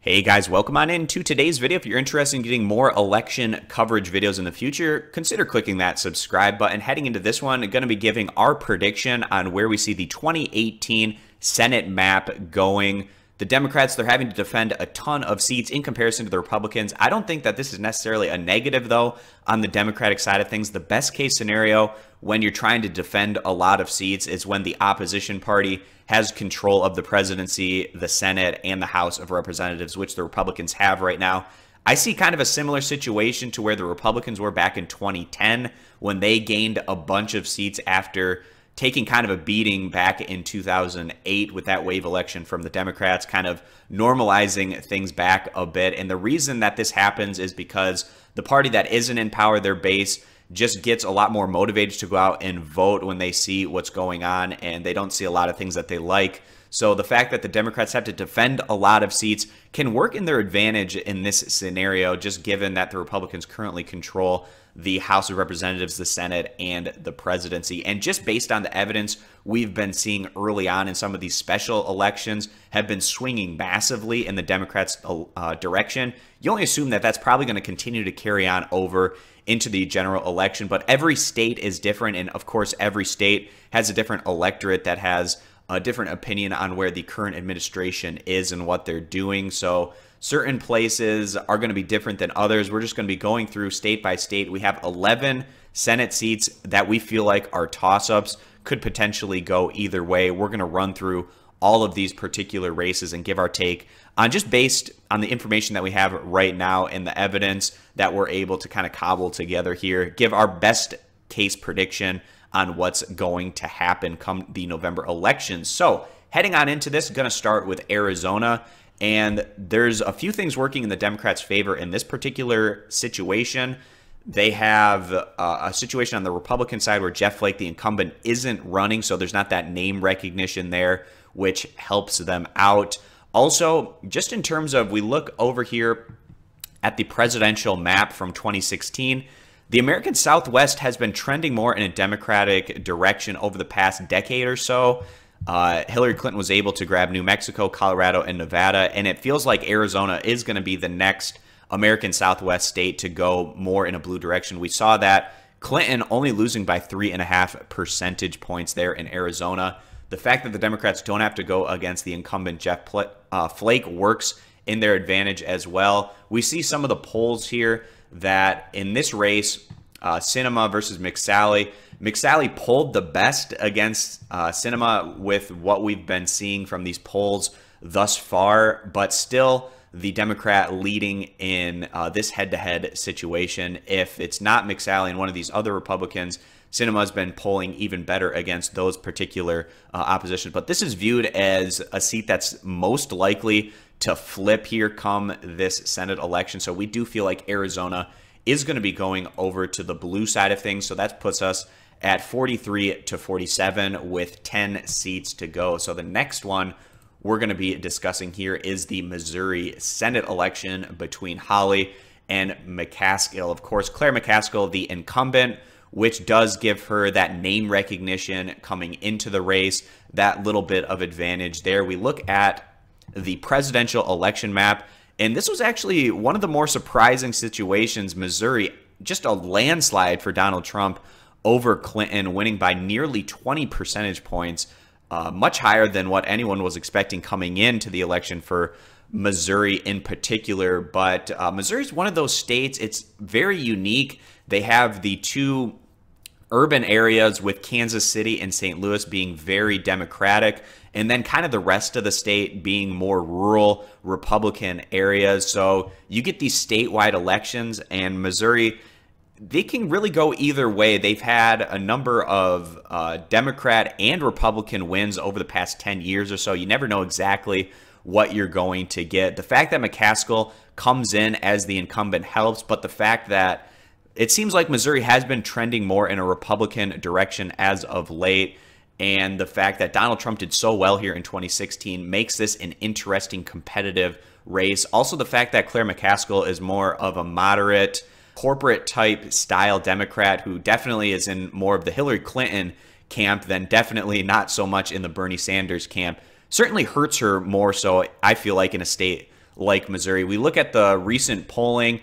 Hey guys, welcome on into today's video. If you're interested in getting more election coverage videos in the future, consider clicking that subscribe button. Heading into this one, I'm going to be giving our prediction on where we see the 2018 Senate map going. The Democrats, they're having to defend a ton of seats in comparison to the Republicans. I don't think that this is necessarily a negative, though, on the Democratic side of things. The best case scenario when you're trying to defend a lot of seats is when the opposition party has control of the presidency, the Senate, and the House of Representatives, which the Republicans have right now. I see kind of a similar situation to where the Republicans were back in 2010 when they gained a bunch of seats after taking kind of a beating back in 2008 with that wave election from the Democrats, kind of normalizing things back a bit. And the reason that this happens is because the party that isn't in power, their base, just gets a lot more motivated to go out and vote when they see what's going on and they don't see a lot of things that they like. So the fact that the Democrats have to defend a lot of seats can work in their advantage in this scenario, just given that the Republicans currently control the House of Representatives, the Senate, and the presidency. And just based on the evidence we've been seeing early on in some of these special elections have been swinging massively in the Democrats' direction, you only assume that that's probably going to continue to carry on over into the general election. But every state is different, and of course every state has a different electorate that has a different opinion on where the current administration is and what they're doing. So certain places are going to be different than others. We're just going to be going through state by state. We have 11 Senate seats that we feel like are toss-ups, could potentially go either way. We're going to run through all of these particular races and give our take on, just based on the information that we have right now and the evidence that we're able to kind of cobble together here, give our best case prediction on what's going to happen come the November elections. So heading on into this, I'm going to start with Arizona. And there's a few things working in the Democrats' favor in this particular situation. They have a situation on the Republican side where Jeff Flake, the incumbent, isn't running, so there's not that name recognition there, which helps them out. Also, just in terms of, we look over here at the presidential map from 2016, the American Southwest has been trending more in a Democratic direction over the past decade or so. Hillary Clinton was able to grab New Mexico, Colorado, and Nevada, and it feels like Arizona is going to be the next American Southwest state to go more in a blue direction. We saw that Clinton only losing by 3.5 percentage points there in Arizona. The fact that the Democrats don't have to go against the incumbent Jeff Flake works in their advantage as well. We see some of the polls here that in this race, Sinema versus McCaskill polled the best against Sinema with what we've been seeing from these polls thus far, but still the Democrat leading in this head-to-head situation. If it's not McCaskill and one of these other Republicans, Sinema's been polling even better against those particular oppositions. But this is viewed as a seat that's most likely to flip here come this Senate election. So we do feel like Arizona is going to be going over to the blue side of things. So that puts us at 43 to 47 with 10 seats to go. So the next one we're going to be discussing here is the Missouri Senate election between Hawley and McCaskill. Of course, Claire McCaskill, the incumbent, which does give her that name recognition coming into the race, that little bit of advantage there. We look at the presidential election map, and this was actually one of the more surprising situations. Missouri, just a landslide for Donald Trump over Clinton, winning by nearly 20 percentage points, much higher than what anyone was expecting coming into the election for Missouri in particular. But Missouri is one of those states, it's very unique. They have the two urban areas with Kansas City and St. Louis being very Democratic, and then kind of the rest of the state being more rural Republican areas. So you get these statewide elections, and Missouri, they can really go either way. They've had a number of Democrat and Republican wins over the past 10 years or so. You never know exactly what you're going to get. The fact that McCaskill comes in as the incumbent helps, but the fact that it seems like Missouri has been trending more in a Republican direction as of late, and the fact that Donald Trump did so well here in 2016 makes this an interesting competitive race. Also, the fact that Claire McCaskill is more of a moderate, corporate type style Democrat who definitely is in more of the Hillary Clinton camp than definitely not so much in the Bernie Sanders camp certainly hurts her more so, I feel like, in a state like Missouri. We look at the recent polling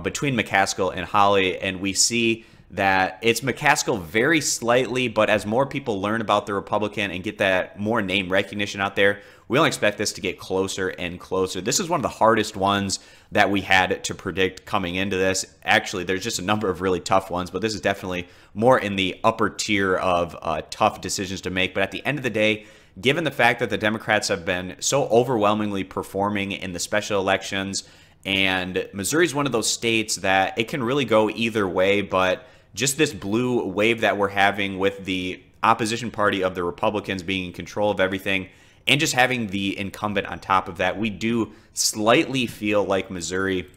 between McCaskill and Hawley, and we see that it's McCaskill very slightly, but as more people learn about the Republican and get that more name recognition out there, we only expect this to get closer and closer. This is one of the hardest ones that we had to predict coming into this. Actually, there's just a number of really tough ones, but this is definitely more in the upper tier of tough decisions to make. But at the end of the day, given the fact that the Democrats have been so overwhelmingly performing in the special elections, and Missouri is one of those states that it can really go either way, but just this blue wave that we're having with the opposition party of the Republicans being in control of everything and just having the incumbent on top of that, we do slightly feel like Missouri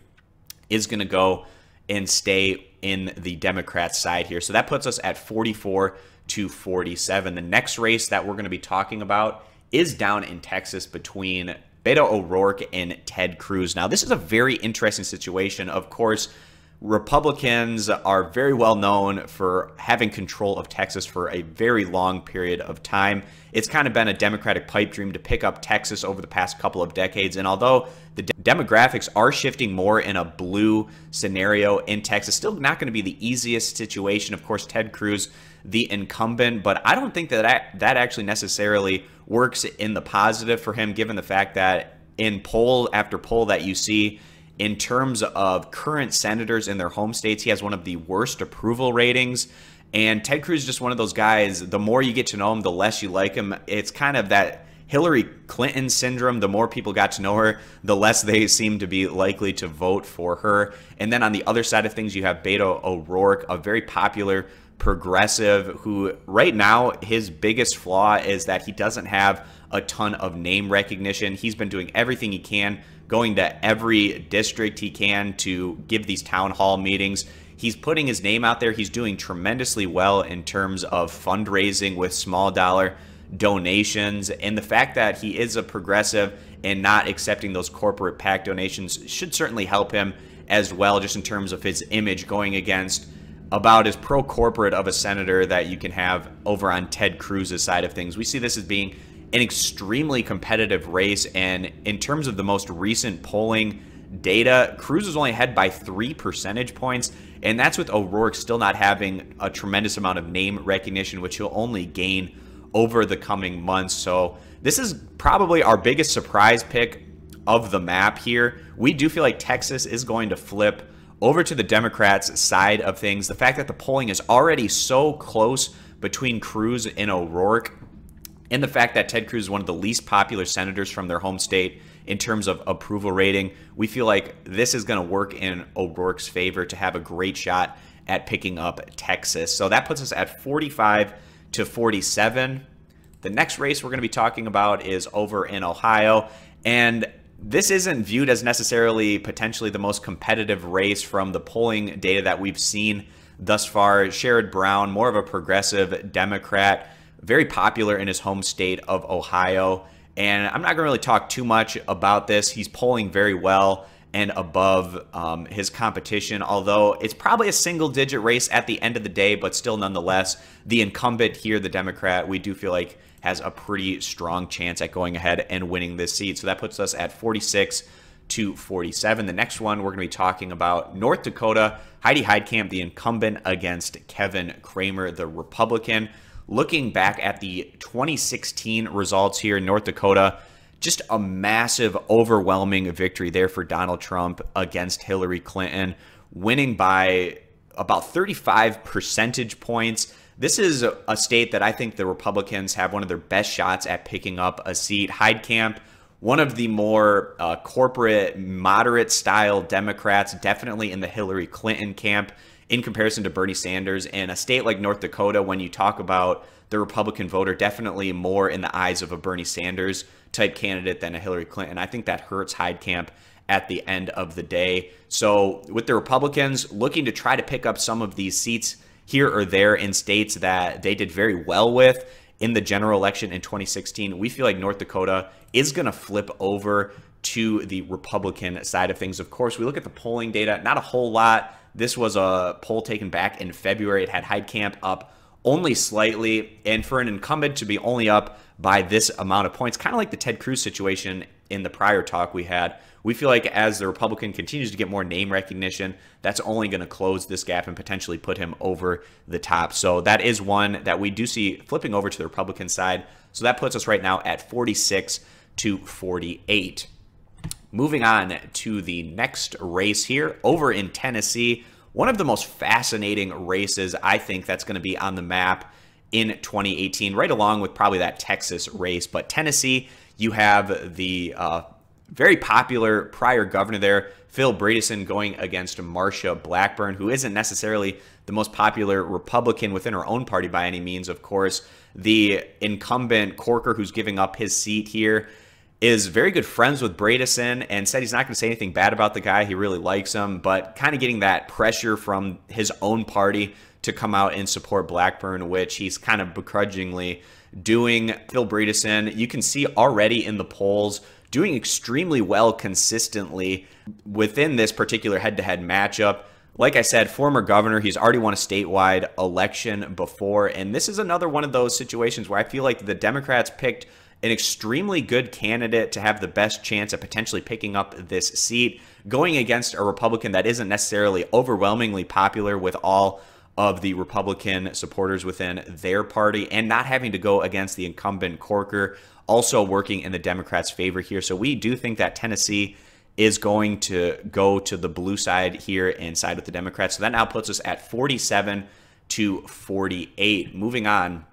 is going to go and stay in the Democrat side here. So that puts us at 44 to 47. The next race that we're going to be talking about is down in Texas between Beto O'Rourke and Ted Cruz. Now, this is a very interesting situation. Of course, Republicans are very well known for having control of Texas for a very long period of time. It's kind of been a Democratic pipe dream to pick up Texas over the past couple of decades. And although the demographics are shifting more in a blue scenario in Texas, still not going to be the easiest situation. Of course, Ted Cruz, the incumbent, but I don't think that actually necessarily works in the positive for him, given the fact that in poll after poll that you see, in terms of current senators in their home states, he has one of the worst approval ratings. And Ted Cruz is just one of those guys, the more you get to know him, the less you like him. It's kind of that Hillary Clinton syndrome. The more people got to know her, the less they seem to be likely to vote for her. And then on the other side of things, you have Beto O'Rourke, a very popular progressive who right now his biggest flaw is that he doesn't have a ton of name recognition. He's been doing everything he can, going to every district he can to give these town hall meetings. He's putting his name out there. He's doing tremendously well in terms of fundraising with small dollar donations. And the fact that he is a progressive and not accepting those corporate PAC donations should certainly help him as well, just in terms of his image, going against about as pro-corporate of a senator that you can have over on Ted Cruz's side of things. We see this as being an extremely competitive race, and in terms of the most recent polling data, Cruz is only ahead by 3 percentage points, and that's with O'Rourke still not having a tremendous amount of name recognition, which he'll only gain over the coming months. So this is probably our biggest surprise pick of the map here. We do feel like Texas is going to flip over to the Democrats' side of things. The fact that the polling is already so close between Cruz and O'Rourke, and the fact that Ted Cruz is one of the least popular senators from their home state in terms of approval rating, we feel like this is going to work in O'Rourke's favor to have a great shot at picking up Texas. So that puts us at 45 to 47. The next race we're going to be talking about is over in Ohio, and this isn't viewed as necessarily potentially the most competitive race from the polling data that we've seen thus far. Sherrod Brown, more of a progressive Democrat, very popular in his home state of Ohio. And I'm not going to really talk too much about this. He's polling very well and above his competition, although it's probably a single-digit race at the end of the day, but still nonetheless, the incumbent here, the Democrat, we do feel like has a pretty strong chance at going ahead and winning this seat. So that puts us at 46 to 47. The next one we're going to be talking about, North Dakota, Heidi Heitkamp, the incumbent, against Kevin Cramer, the Republican. Looking back at the 2016 results here in North Dakota, just a massive, overwhelming victory there for Donald Trump against Hillary Clinton, winning by about 35 percentage points. This is a state that I think the Republicans have one of their best shots at picking up a seat. Heitkamp, one of the more corporate, moderate-style Democrats, definitely in the Hillary Clinton camp in comparison to Bernie Sanders. And a state like North Dakota, when you talk about the Republican voter, definitely more in the eyes of a Bernie Sanders type candidate than a Hillary Clinton. I think that hurts Heitkamp at the end of the day. So with the Republicans looking to try to pick up some of these seats here or there in states that they did very well with in the general election in 2016, we feel like North Dakota is going to flip over to the Republican side of things. Of course, we look at the polling data, not a whole lot. This was a poll taken back in February. It had Heitkamp up only slightly, and for an incumbent to be only up by this amount of points, kind of like the Ted Cruz situation, in the prior talk we had. We feel like as the Republican continues to get more name recognition, that's only going to close this gap and potentially put him over the top. So that is one that we do see flipping over to the Republican side. So that puts us right now at 46 to 48. Moving on to the next race here over in Tennessee, one of the most fascinating races I think that's going to be on the map in 2018, right along with probably that Texas race. But Tennessee, you have the very popular prior governor there, Phil Bredesen, going against Marsha Blackburn, who isn't necessarily the most popular Republican within her own party by any means, of course. The incumbent Corker, who's giving up his seat here, is very good friends with Bredesen and said he's not going to say anything bad about the guy. He really likes him, but kind of getting that pressure from his own party to come out and support Blackburn, which he's kind of begrudgingly doing. Phil Bredesen, you can see already in the polls, doing extremely well consistently within this particular head-to-head matchup. Like I said, former governor, he's already won a statewide election before, and this is another one of those situations where I feel like the Democrats picked an extremely good candidate to have the best chance at potentially picking up this seat, going against a Republican that isn't necessarily overwhelmingly popular with all of the Republican supporters within their party, and not having to go against the incumbent Corker, also working in the Democrats' favor here. So we do think that Tennessee is going to go to the blue side here and side with the Democrats. So that now puts us at 47 to 48. Moving on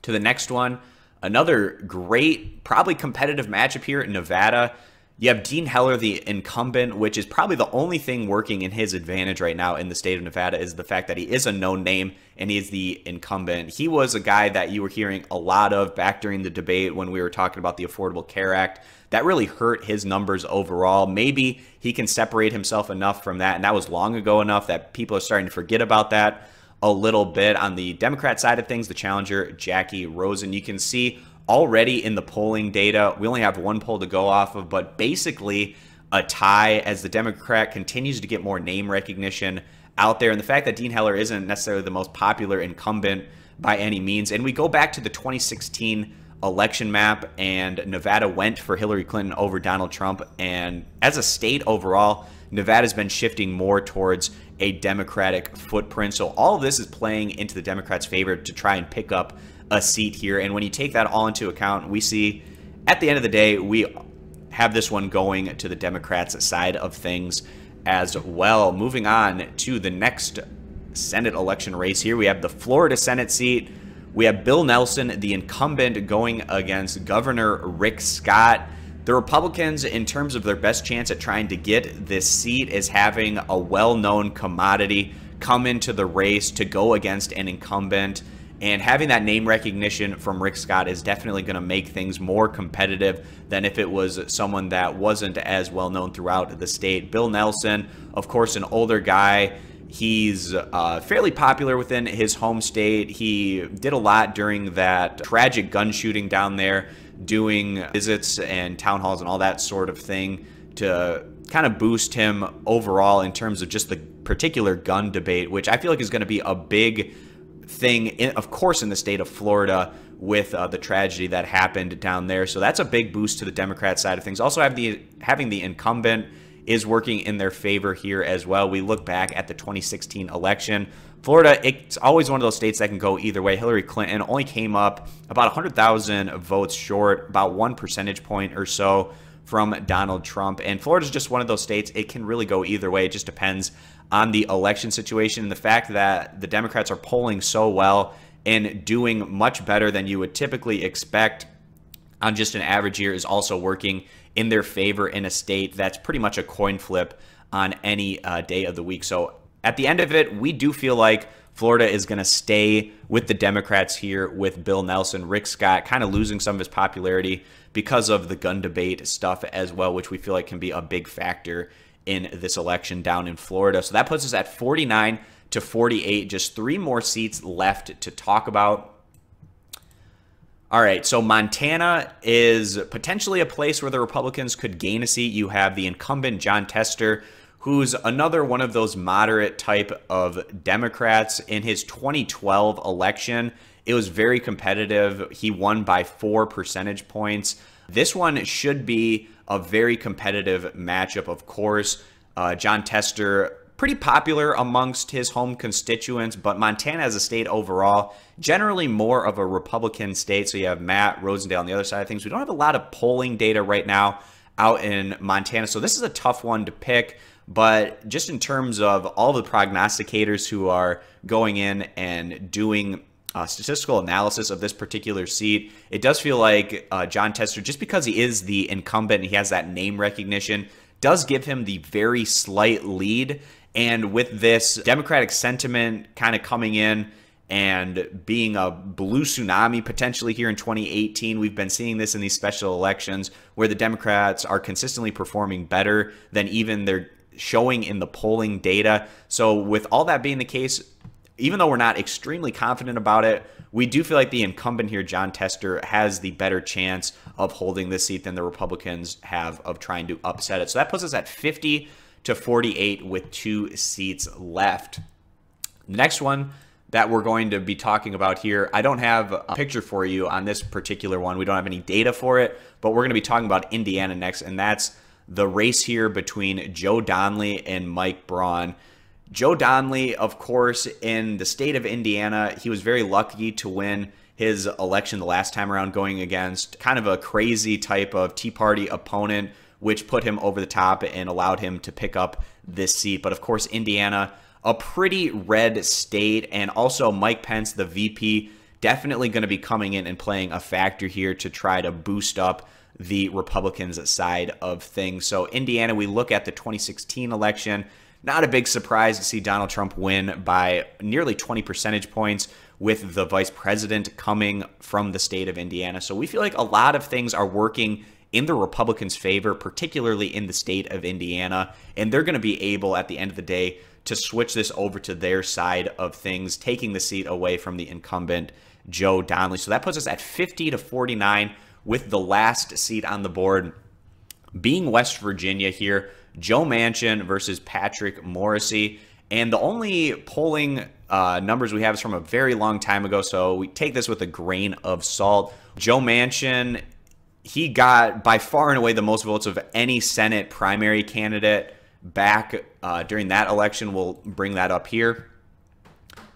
to the next one, another great, probably competitive matchup here in Nevada. You have Dean Heller, the incumbent, which is probably the only thing working in his advantage right now in the state of Nevada is the fact that he is a known name and he is the incumbent. He was a guy that you were hearing a lot of back during the debate when we were talking about the Affordable Care Act. That really hurt his numbers overall. Maybe he can separate himself enough from that, and that was long ago enough that people are starting to forget about that a little bit. On the Democrat side of things, the challenger, Jacky Rosen, you can see already in the polling data, we only have one poll to go off of, but basically a tie as the Democrat continues to get more name recognition out there. And the fact that Dean Heller isn't necessarily the most popular incumbent by any means. And we go back to the 2016 election map, and Nevada went for Hillary Clinton over Donald Trump. And as a state overall, Nevada's been shifting more towards a Democratic footprint. So all of this is playing into the Democrats' favor to try and pick up a seat here. And when you take that all into account, we see at the end of the day, we have this one going to the Democrats' side of things as well. Moving on to the next Senate election race here, we have the Florida Senate seat. We have Bill Nelson, the incumbent, going against Governor Rick Scott. The Republicans, in terms of their best chance at trying to get this seat, is having a well-known commodity come into the race to go against an incumbent. And having that name recognition from Rick Scott is definitely going to make things more competitive than if it was someone that wasn't as well known throughout the state. Bill Nelson, of course, an older guy. He's fairly popular within his home state. He did a lot during that tragic gun shooting down there, doing visits and town halls and all that sort of thing to kind of boost him overall in terms of just the particular gun debate, which I feel like is going to be a big thing, of course, in the state of Florida with the tragedy that happened down there. So that's a big boost to the Democrat side of things. Also, having the incumbent is working in their favor here as well. We look back at the 2016 election. Florida, it's always one of those states that can go either way. Hillary Clinton only came up about 100,000 votes short, about 1 percentage point or so from Donald Trump. And Florida's just one of those states, it can really go either way. It just depends on the election situation. And the fact that the Democrats are polling so well and doing much better than you would typically expect on just an average year is also working in their favor in a state that's pretty much a coin flip on any day of the week. So at the end of it, we do feel like Florida is going to stay with the Democrats here with Bill Nelson. Rick Scott kind of losing some of his popularity because of the gun debate stuff as well, which we feel like can be a big factor in this election down in Florida. So that puts us at 49 to 48, just 3 more seats left to talk about. All right, so Montana is potentially a place where the Republicans could gain a seat. You have the incumbent John Tester, who's another one of those moderate type of Democrats. In his 2012 election, it was very competitive. He won by 4 percentage points. This one should be a very competitive matchup, of course. Jon Tester, pretty popular amongst his home constituents, but Montana as a state overall, generally more of a Republican state. So you have Matt Rosendale on the other side of things. We don't have a lot of polling data right now out in Montana, so this is a tough one to pick. But just in terms of all the prognosticators who are going in and doing statistical analysis of this particular seat, it does feel like Jon Tester, just because he is the incumbent and he has that name recognition, does give him the very slight lead. And with this Democratic sentiment kind of coming in and being a blue tsunami potentially here in 2018, we've been seeing this in these special elections where the Democrats are consistently performing better than even they're showing in the polling data. So with all that being the case, even though we're not extremely confident about it, we do feel like the incumbent here, Jon Tester, has the better chance of holding this seat than the Republicans have of trying to upset it. So that puts us at 50 to 48 with 2 seats left. The next one that we're going to be talking about here, I don't have a picture for you on this particular one. We don't have any data for it, but we're going to be talking about Indiana next, and that's the race here between Joe Donnelly and Mike Braun. Joe Donnelly, of course, in the state of Indiana, he was very lucky to win his election the last time around, going against kind of a crazy type of Tea Party opponent, which put him over the top and allowed him to pick up this seat. But of course, Indiana, a pretty red state, and also Mike Pence, the VP, definitely going to be coming in and playing a factor here to try to boost up the Republicans' side of things. So Indiana, we look at the 2016 election, not a big surprise to see Donald Trump win by nearly 20 percentage points with the vice president coming from the state of Indiana. So we feel like a lot of things are working in the Republicans' favor, particularly in the state of Indiana, and they're going to be able at the end of the day to switch this over to their side of things, taking the seat away from the incumbent Joe Donnelly. So that puts us at 50 to 49 with the last seat on the board being West Virginia here. Joe Manchin versus Patrick Morrisey. And the only polling numbers we have is from a very long time ago, so we take this with a grain of salt. Joe Manchin, he got by far and away the most votes of any Senate primary candidate back during that election. We'll bring that up here.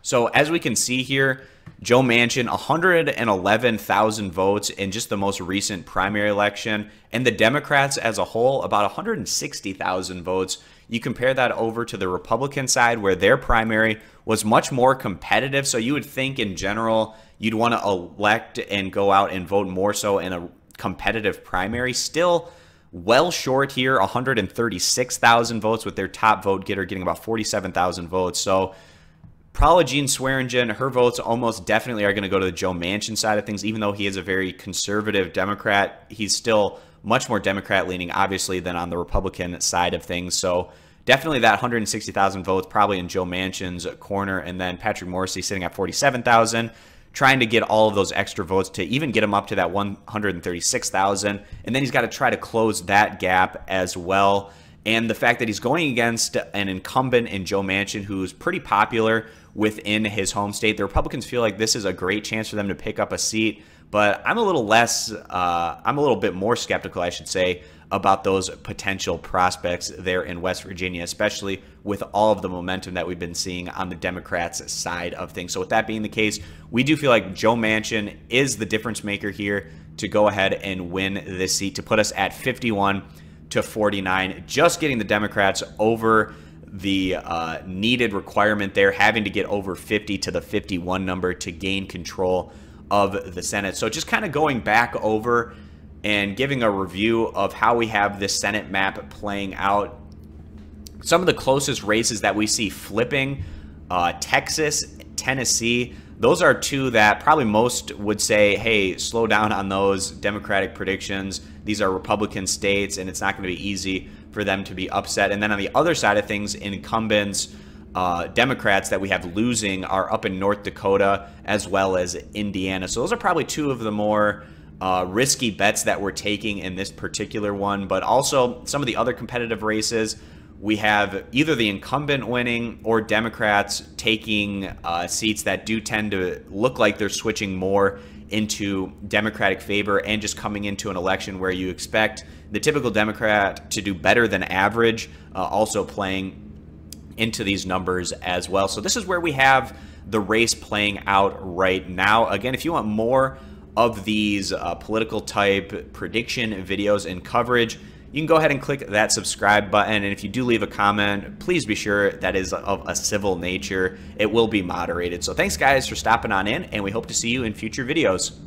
So as we can see here, Joe Manchin, 111,000 votes in just the most recent primary election, and the Democrats as a whole, about 160,000 votes. You compare that over to the Republican side, where their primary was much more competitive. So you would think in general, you'd want to elect and go out and vote more so in a competitive primary. Still well short here, 136,000 votes, with their top vote getter getting about 47,000 votes. So Paula Jean Swearingen, her votes almost definitely are going to go to the Joe Manchin side of things. Even though he is a very conservative Democrat, he's still much more Democrat-leaning, obviously, than on the Republican side of things. So definitely that 160,000 votes probably in Joe Manchin's corner. And then Patrick Morrisey sitting at 47,000, trying to get all of those extra votes to even get him up to that 136,000. And then he's got to try to close that gap as well. And the fact that he's going against an incumbent in Joe Manchin who's pretty popular within his home state, the Republicans feel like this is a great chance for them to pick up a seat. But I'm a little bit more skeptical, I should say, about those potential prospects there in West Virginia, especially with all of the momentum that we've been seeing on the Democrats' side of things. So with that being the case, we do feel like Joe Manchin is the difference maker here to go ahead and win this seat, to put us at 51 to 49, just getting the Democrats over the needed requirement there, having to get over 50 to the 51 number to gain control of the Senate. So just kind of going back over and giving a review of how we have this Senate map playing out. Some of the closest races that we see flipping, Texas, Tennessee, those are two that probably most would say, hey, slow down on those Democratic predictions. These are Republican states, and it's not going to be easy for them to be upset. And then on the other side of things, incumbents, Democrats that we have losing are up in North Dakota as well as Indiana. So those are probably two of the more risky bets that we're taking in this particular one. But also some of the other competitive races, we have either the incumbent winning or Democrats taking seats that do tend to look like they're switching more into Democratic favor, and just coming into an election where you expect the typical Democrat to do better than average, also playing into these numbers as well. So this is where we have the race playing out right now. Again, if you want more of these political type prediction videos and coverage, you can go ahead and click that subscribe button. And if you do leave a comment, please be sure that is of a civil nature. It will be moderated. So thanks guys for stopping on in, and we hope to see you in future videos.